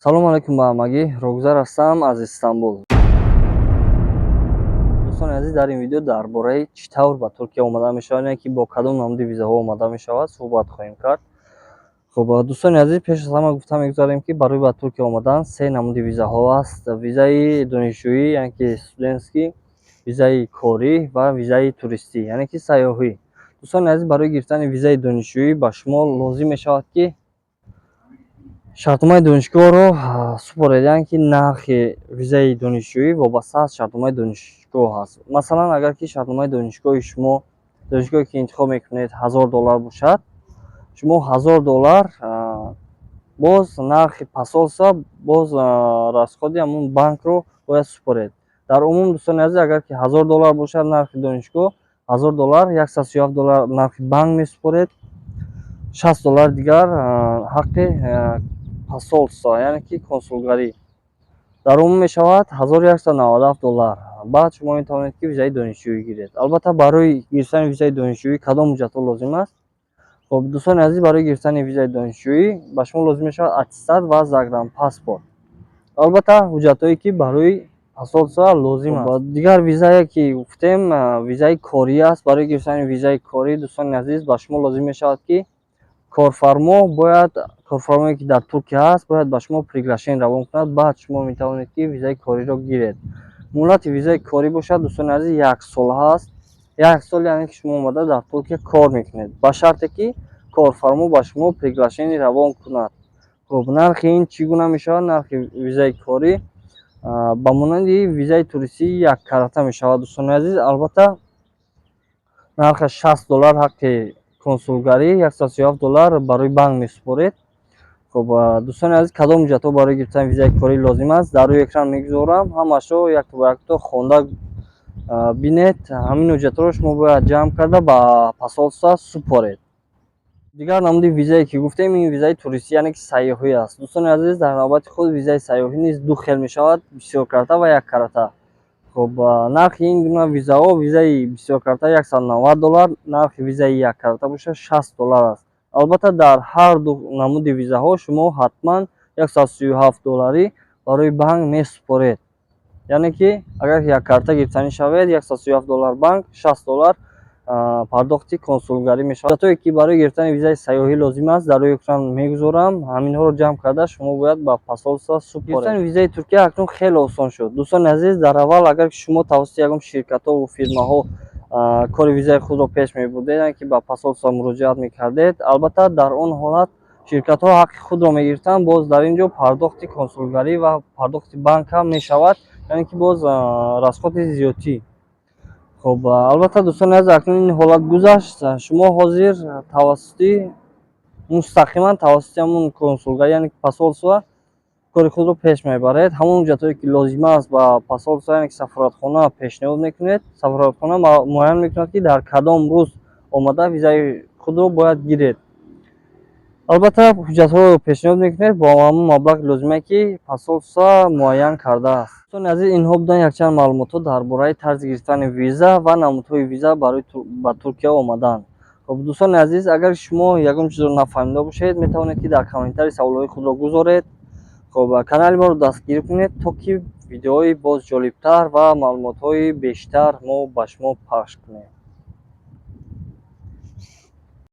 салому алайкум ба ҳамагӣ. Рогузар ҳастам аз Истанбул. дӯстони азиз, дар ин видео дар бораи чӣ тавр ба Туркия омада мешавад, яъне ки бо кадом намуди визаҳо омада мешавад суҳбат хоҳем кард. хуб, дӯстони азиз, пеш аз ҳама гуфта мегузарем ки барои ба Туркия омадан се намуди визаҳо аст. Визаи донишҷӯӣ, яъне ки студентский, визаи корӣ ва визаи туристӣ, яъне ки сайёҳӣ. дӯстони азиз, барои гирифтани визаи донишҷӯӣ ба шумо лозим мешавад ки шартномаи донишгоҳро супоред, яъне ки нархи визаи донишҷӯӣ вобаста аз шартномаи донишгоҳ аст. Масалан, агар ки шартномаи донишгоҳи шумо, донишгоҳе ки интихоб мекунед $1000 бошад, шумо $1000 боз нархи посолства, боз расходи ҳамун банкро бояд супоред. Дар умум дӯстони азиз, агар ки $1000 бошад нархи донишгоҳ, $1000, $137 нархи банк месупоред, $60 дигар ҳаққи посолства, яъне ки консулгарӣ. Дар умум мешавад $1197. Баъд шумо метавонед ки визаи донишҷӯӣ гиред. Албатта барои гирифтани визаи донишҷӯӣ кадом ҳуҷҷатҳо лозим аст? Хуб, дӯстони азиз, барои гирифтани визаи донишҷӯӣ ба шумо лозим мешавад аттестат ва загранпаспорт. Албатта ҳуҷҷатҳое ки барои посолства лозим аст. Дигар визае ки гуфтем, визаи корӣ аст. Барои гирифтани визаи корӣ, дӯстони азиз, ба шумо лозим мешавад ки корфармое ки дар Туркия ҳаст, бояд ба шумо приглашение равон кунад. Баъд шумо метавонед ки визаи кориро гиред. Муҳлати визаи корӣ бошад, дӯстони азиз, 1 сол ҳаст. 1 сол яъне ки шумо омада дар Туркия кор мекунед, ба шарте ки корфармо ба шумо приглашение равон кунад. Хуб, нархи ин чӣ гуна мешавад? Нархи визаи корӣ ба монанди визаи туристӣ яккарота мешавад, дӯстони азиз. Албатта нархаш $60 ҳаққи консулгарӣ, $137 барои банк месупоред. хуб, дӯстони азиз, кадом ҳуҷҷатҳо барои гирифтани визаи корӣ лозим аст? Дар рӯи экран мегузорам, ҳамаашро якто ба якто хонда бинед. Ҳамин ҳуҷҷатҳоро шумо бояд ҷамъ карда ба посолства супоред. Дигар намуди визае ки гуфтем, ин визаи туристӣ, яъне ки сайёҳӣ аст. дӯстони азиз, дар навбати худ визаи сайёҳӣ низ ду хел мешавад: бисёркарота ва яккарота. хуб, нархи ин гуна визаҳо: визаи бисёркарота $190, нархи визаи яккарота бошад $60 аст. Албатта дар ҳар ду намуди визаҳо шумо ҳатман $137 барои банк месупоред. Яъне ки агар яккарота гирифтанӣ шавед, $137 банк, $60 пардохти консулгарӣ мешавад. ҳуҷҷатҳое ки барои гирифтани визаи сайёҳӣ лозим аст, дар рӯи экран мегузорам. ҳаминҳоро ҷамъ карда шумо бояд ба посолства супоред. гирифтани визаи Туркия акнун хеле осон шуд. дӯстони азиз, дар аввал агар ки шумо тавассути ягон ширкатҳову фирмаҳо кори визаи худро пеш мебурдед, яъне ки ба посолства муроҷиат мекардед, албатта дар он ҳолат ширкатҳо ҳаққи худро мегирифтанд. Боз дар ин ҷо пардохти консулгарӣ ва пардохти банк ҳам мешавад, яъне ки боз расходи зиёдтӣ. хуб, албатта дӯстони азиз, акнун ин ҳолат гузашт. Шумо ҳозир мустақиман тавассути ҳамун консулгарӣ, яъне ки посолства, кори худро пеш мебаред. ҳамон ҳуҷҷатҳое ки лозим аст ба посолства, яъне ки сафоратхона пешниҳод мекунед. Сафоратхона муайян мекунад ки дар кадом рӯз омада визаи худро бояд гиред. албатта ҳуҷҷатҳоро пешниҳод мекунед бо ҳамун маблағи лозиме ки посолства муайян кардааст. дӯстони азиз, инҳо буданд якчанд маълумотҳо дар бораи тарзи гирифтани виза ва намудҳои виза барои ба Туркия омадан. хуб, дӯстони азиз, агар шумо ягон чизро нафаҳмида бошед, метавонед ки дар комментари саволҳои худро гузоред. хуб, канали моро дастгирӣ кунед, то ки видеоҳои боз ҷолибтар ва маълумотҳои бештар мо ба шумо пахш кунем.